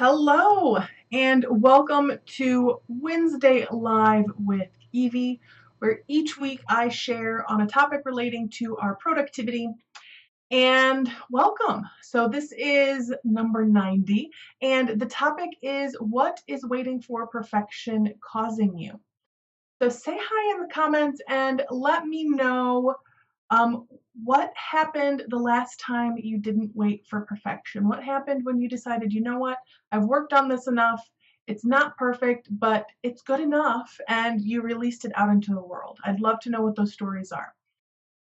Hello and welcome to Wednesday Live with Evie, where each week I share on a topic relating to our productivity. And welcome. So this is number 90, and the topic is what is waiting for perfection causing you? So say hi in the comments and let me know um, what happened the last time you didn't wait for perfection? What happened when you decided, you know what, I've worked on this enough, it's not perfect, but it's good enough, and you released it out into the world? I'd love to know what those stories are.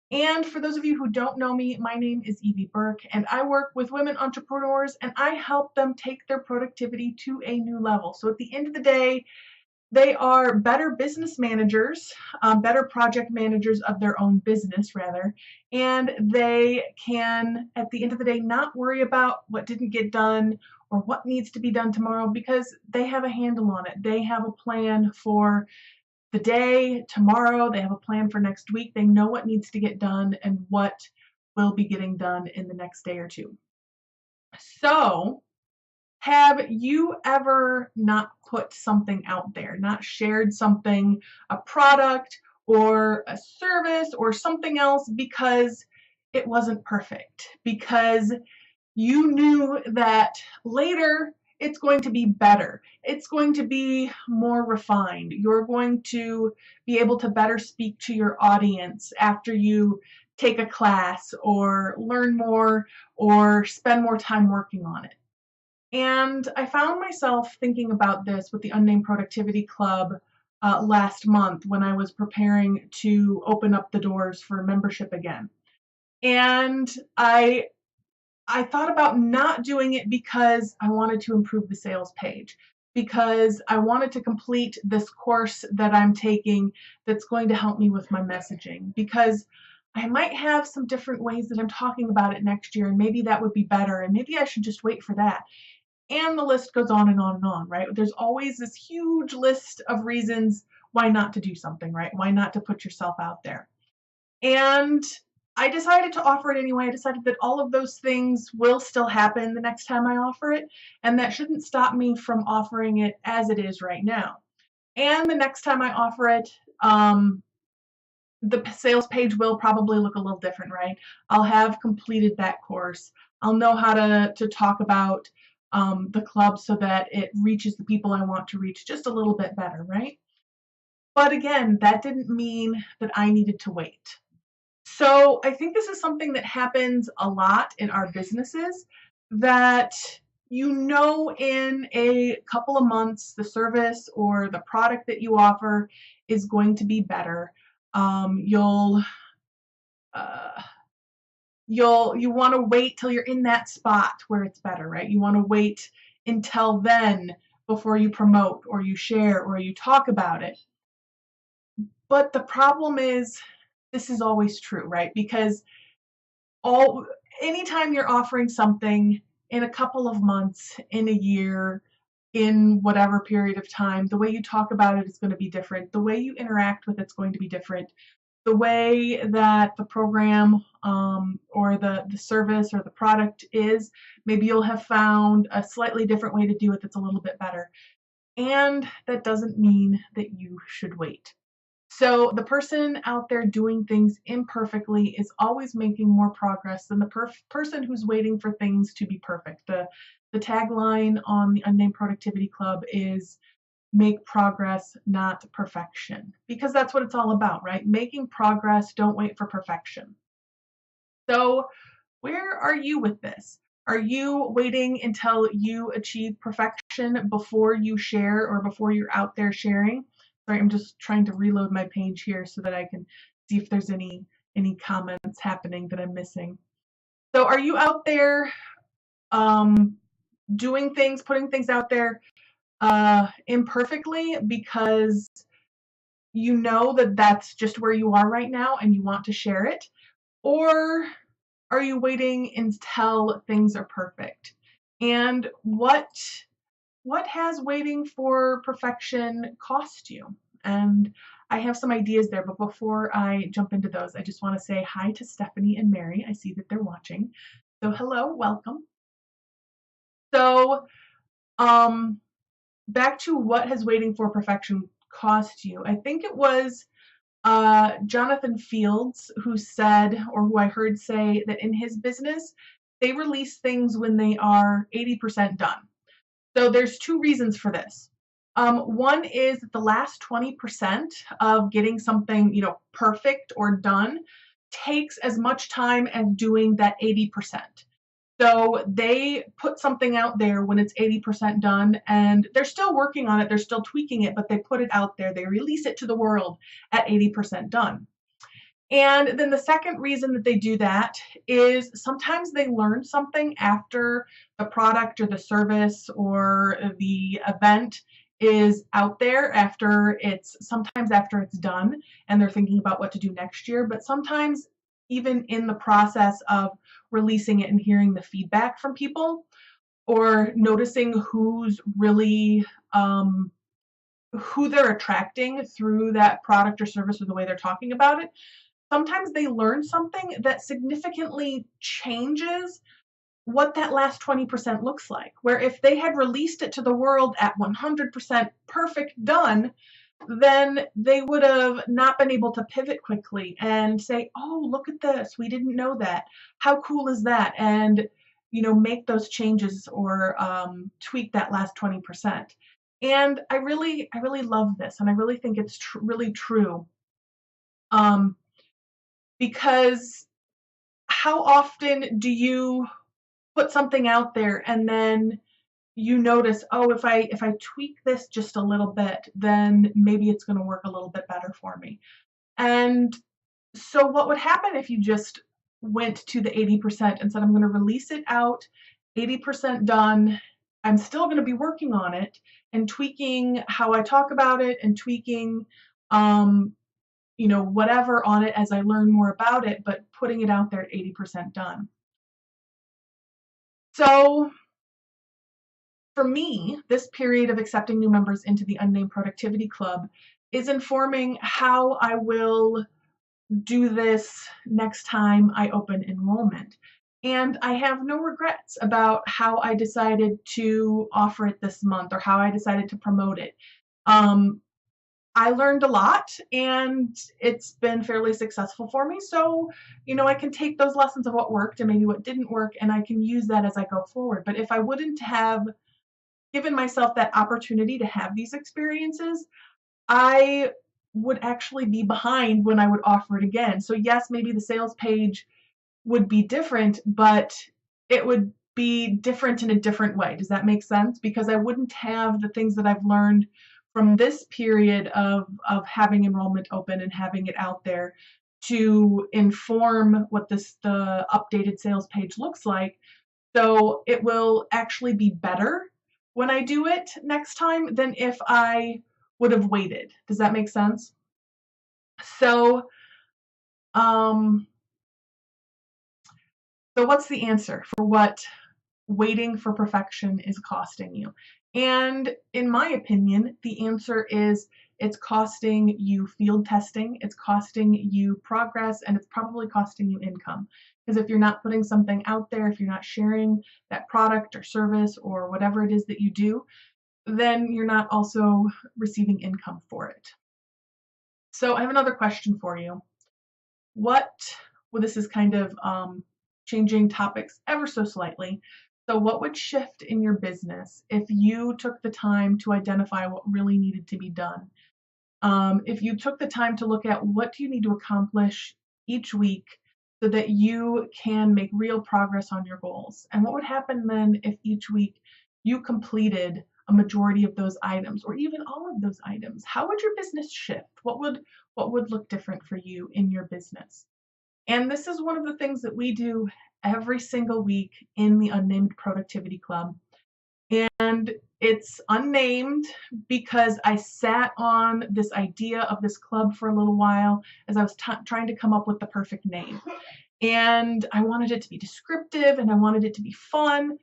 And for those of you who don't know me, my name is Evie Burke, and I work with women entrepreneurs, and I help them take their productivity to a new level. So at the end of the day, they are better business managers, better project managers of their own business, rather, and they can, at the end of the day, not worry about what didn't get done or what needs to be done tomorrow because they have a handle on it. They have a plan for the day, tomorrow, they have a plan for next week. They know what needs to get done and what will be getting done in the next day or two. So, have you ever not put something out there, not shared something, a product or a service or something else because it wasn't perfect? Because you knew that later it's going to be better. It's going to be more refined. You're going to be able to better speak to your audience after you take a class or learn more or spend more time working on it. And I found myself thinking about this with the Unnamed Productivity Club last month when I was preparing to open up the doors for membership again. And I thought about not doing it because I wanted to improve the sales page, because I wanted to complete this course that I'm taking that's going to help me with my messaging, because I might have some different ways that I'm talking about it next year, and maybe that would be better, and maybe I should just wait for that. And the list goes on and on and on, right? There's always this huge list of reasons why not to do something, right? Why not to put yourself out there? And I decided to offer it anyway. I decided that all of those things will still happen the next time I offer it, and that shouldn't stop me from offering it as it is right now. And the next time I offer it, the sales page will probably look a little different, right? I'll have completed that course. I'll know how to talk about the club so that it reaches the people I want to reach just a little bit better, right? But again, that didn't mean that I needed to wait. So I think this is something that happens a lot in our businesses, that you know in a couple of months the service or the product that you offer is going to be better. You'll you want to wait till you're in that spot where it's better, right? You want to wait until then before you promote or you share or you talk about it. But the problem is this is always true, right? Because anytime you're offering something in a couple of months, in a year, in whatever period of time, the way you talk about it is going to be different. The way you interact with it's going to be different. The way that the program or the service or the product is, maybe you'll have found a slightly different way to do it that's a little bit better. And that doesn't mean that you should wait. So the person out there doing things imperfectly is always making more progress than the person who's waiting for things to be perfect. The tagline on the Unnamed Productivity Club is make progress, not perfection, because that's what it's all about, right? Making progress, don't wait for perfection. So where are you with this? Are you waiting until you achieve perfection before you share or before you're out there sharing? Sorry, I'm just trying to reload my page here so that I can see if there's any comments happening that I'm missing. So are you out there doing things, putting things out there imperfectly because you know that that's just where you are right now and you want to share it? Or are you waiting until things are perfect? And what has waiting for perfection cost you? And I have some ideas there, but before I jump into those, I just want to say hi to Stephanie and Mary. I see that they're watching. So hello, welcome. So back to what has waiting for perfection cost you. I think it was Jonathan Fields who said, or who I heard say, that in his business, they release things when they are 80% done. So there's two reasons for this. One is that the last 20% of getting something, perfect or done takes as much time as doing that 80%. So they put something out there when it's 80% done, and they're still working on it, they're still tweaking it, but they put it out there, they release it to the world at 80% done. And then the second reason that they do that is sometimes they learn something after the product or the service or the event is out there, sometimes after it's done and they're thinking about what to do next year, but sometimes even in the process of releasing it and hearing the feedback from people, or noticing who's really who they're attracting through that product or service or the way they're talking about it, sometimes they learn something that significantly changes what that last 20% looks like. Where if they had released it to the world at 100% perfect done, then they would have not been able to pivot quickly and say, oh, look at this, we didn't know that. How cool is that? And make those changes or tweak that last 20%. And I really love this, and I really think it's really true. Because how often do you put something out there and then you notice, oh, if I tweak this just a little bit, then maybe it's going to work a little bit better for me. And so what would happen if you just went to the 80% and said, I'm going to release it out, 80% done. I'm still going to be working on it and tweaking how I talk about it and tweaking whatever on it as I learn more about it, but putting it out there at 80% done. So for me, this period of accepting new members into the Unnamed Productivity Club is informing how I will do this next time I open enrollment. And I have no regrets about how I decided to offer it this month or how I decided to promote it. I learned a lot, and it's been fairly successful for me. So, I can take those lessons of what worked and maybe what didn't work, and I can use that as I go forward. But if I wouldn't have given myself that opportunity to have these experiences, I would actually be behind when I would offer it again. So yes, maybe the sales page would be different, but it would be different in a different way. Does that make sense? Because I wouldn't have the things that I've learned from this period of having enrollment open and having it out there to inform what the updated sales page looks like. So it will actually be better when I do it next time than if I would have waited. Does that make sense? So, so what's the answer for what waiting for perfection is costing you? And in my opinion, the answer is it's costing you field testing, it's costing you progress, and it's probably costing you income. Because if you're not putting something out there, if you're not sharing that product or service or whatever it is that you do, then you're not also receiving income for it. So I have another question for you. This is kind of changing topics ever so slightly. So what would shift in your business if you took the time to identify what really needed to be done? If you took the time to look at what do you need to accomplish each week so that you can make real progress on your goals? And what would happen then if each week you completed a majority of those items, or even all of those items? How would your business shift? What would look different for you in your business? And this is one of the things that we do every single week in the Unnamed Productivity Club. And it's unnamed because I sat on this idea of this club for a little while as I was trying to come up with the perfect name. And I wanted it to be descriptive and I wanted it to be fun,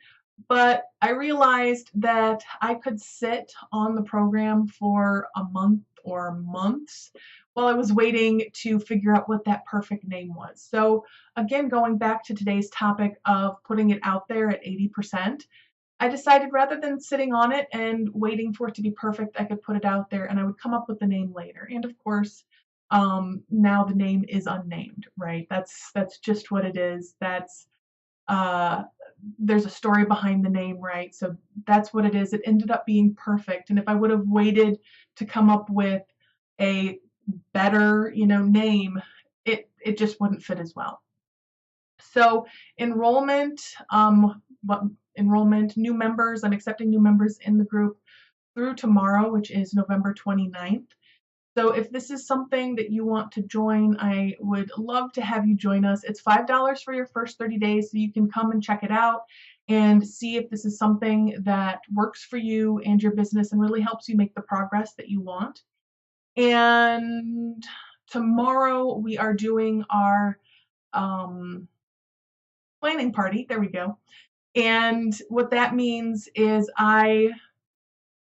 but I realized that I could sit on the program for a month or months while I was waiting to figure out what that perfect name was. So again, going back to today's topic of putting it out there at 80%, I decided rather than sitting on it and waiting for it to be perfect, I could put it out there and I would come up with the name later. And of course, now the name is unnamed, right? That's just what it is. That's uh, there's a story behind the name, right? So that's what it is. It ended up being perfect. And if I would have waited to come up with a better, name, it just wouldn't fit as well. So enrollment, new members, I'm accepting new members in the group through tomorrow, which is November 29th. So if this is something that you want to join, I would love to have you join us. It's $5 for your first 30 days, so you can come and check it out and see if this is something that works for you and your business and really helps you make the progress that you want. And tomorrow we are doing our planning party. There we go. And what that means is I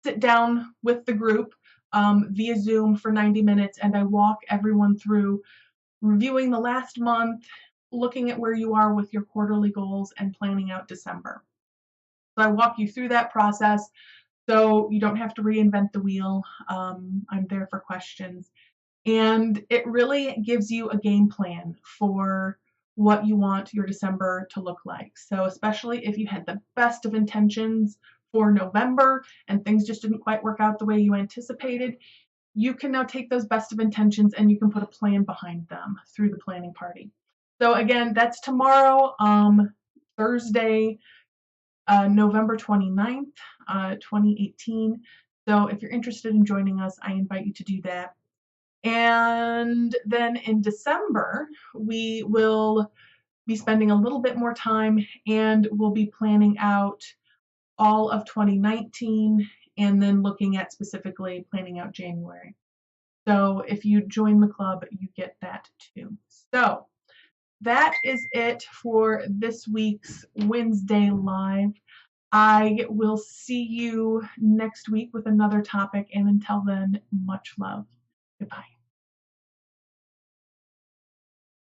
sit down with the group via Zoom for 90 minutes and I walk everyone through reviewing the last month, looking at where you are with your quarterly goals, and planning out December. So I walk you through that process so you don't have to reinvent the wheel. I'm there for questions. And it really gives you a game plan for what you want your December to look like. So especially if you had the best of intentions for November and things just didn't quite work out the way you anticipated, you can now take those best of intentions and you can put a plan behind them through the planning party. So again, that's tomorrow, Thursday, November 29th, 2018. So if you're interested in joining us, I invite you to do that. And then in December, we will be spending a little bit more time and we'll be planning out all of 2019 and then looking at specifically planning out January. So if you join the club, you get that too. So that is it for this week's Wednesday Live. I will see you next week with another topic, and until then, much love. Goodbye.